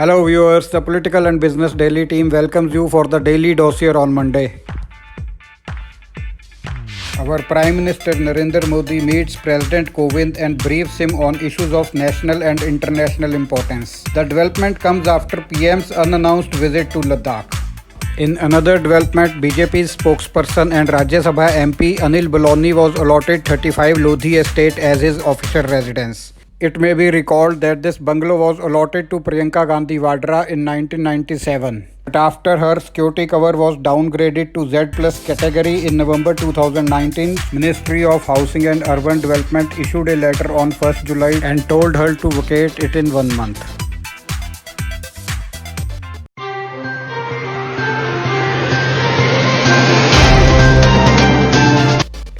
Hello, viewers. The Political and Business Daily team welcomes you for the daily dossier on Monday. Our Prime Minister Narendra Modi meets President Kovind and briefs him on issues of national and international importance. The development comes after PM's unannounced visit to Ladakh. In another development, BJP's spokesperson and Rajya Sabha MP Anil Baloni was allotted 35 Lodhi estate as his official residence. It may be recalled that this bungalow was allotted to Priyanka Gandhi Vadra in 1997. But after her security cover was downgraded to Z plus category in November 2019, Ministry of Housing and Urban Development issued a letter on 1st July and told her to vacate it in 1 month.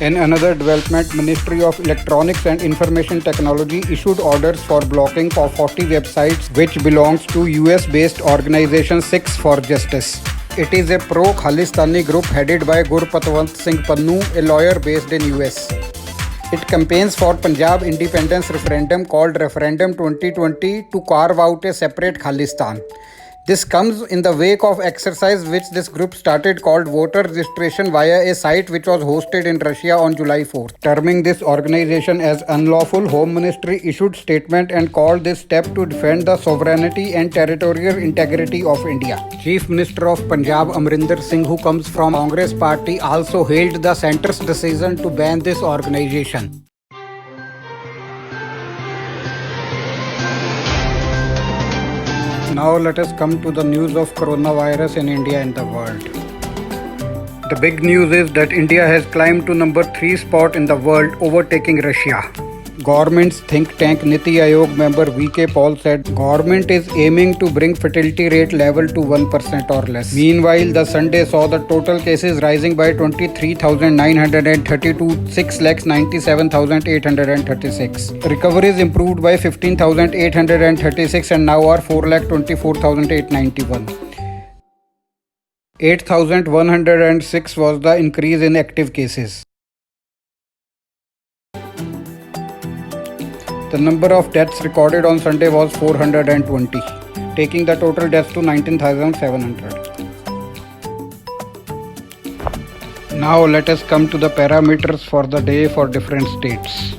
In another development, Ministry of Electronics and Information Technology issued orders for blocking of 40 websites which belongs to US-based organization Sikhs for Justice. It is a pro-Khalistani group headed by Gurpatwant Singh Pannu, a lawyer based in US. It campaigns for Punjab independence referendum called Referendum 2020 to carve out a separate Khalistan. This comes in the wake of exercise which this group started called voter registration via a site which was hosted in Russia on July 4th. Terming this organization as unlawful, Home Ministry issued statement and called this step to defend the sovereignty and territorial integrity of India. Chief Minister of Punjab Amrinder Singh, who comes from Congress party, also hailed the centre's decision to ban this organization. Now let us come to the news of coronavirus in India and the world. The big news is that India has climbed to number 3 spot in the world, overtaking Russia. Government's think tank Niti Aayog member VK Paul said government is aiming to bring fertility rate level to 1% or less. Meanwhile, the Sunday saw the total cases rising by 23,930 to 6,97,836. Recoveries improved by 15,836 and now are 4,24,891. 8,106 was the increase in active cases. The number of deaths recorded on Sunday was 420, taking the total deaths to 19,700. Now let us come to the parameters for the day for different states.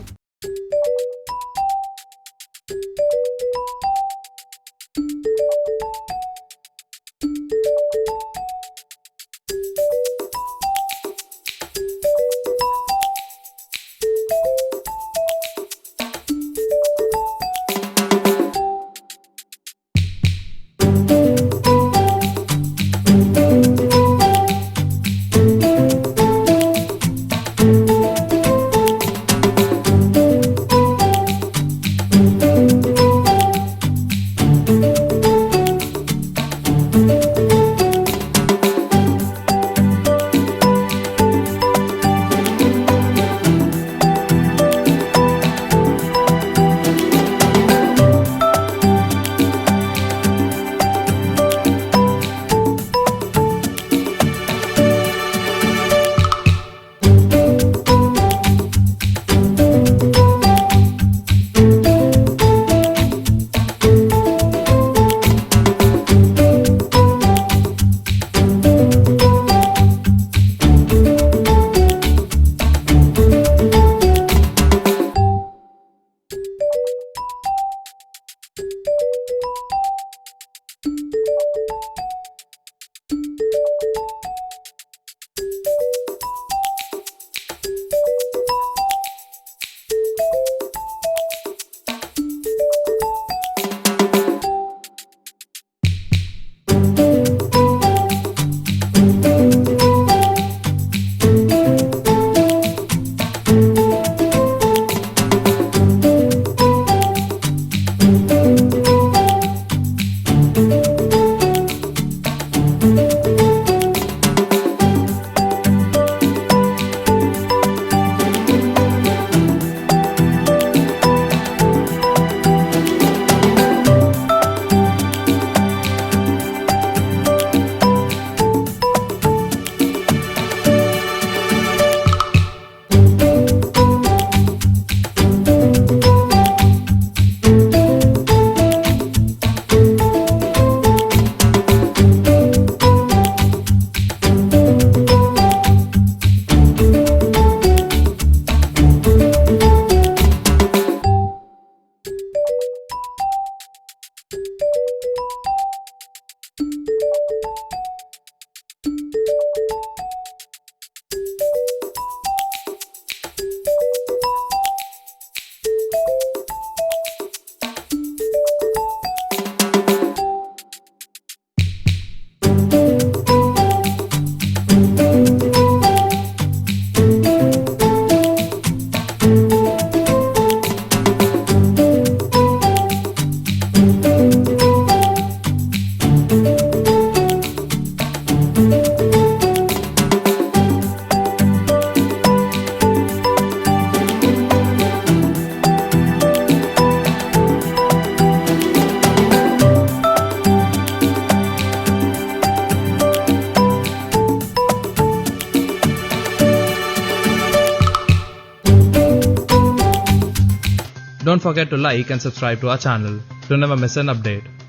Don't forget to like and subscribe to our channel to never miss an update.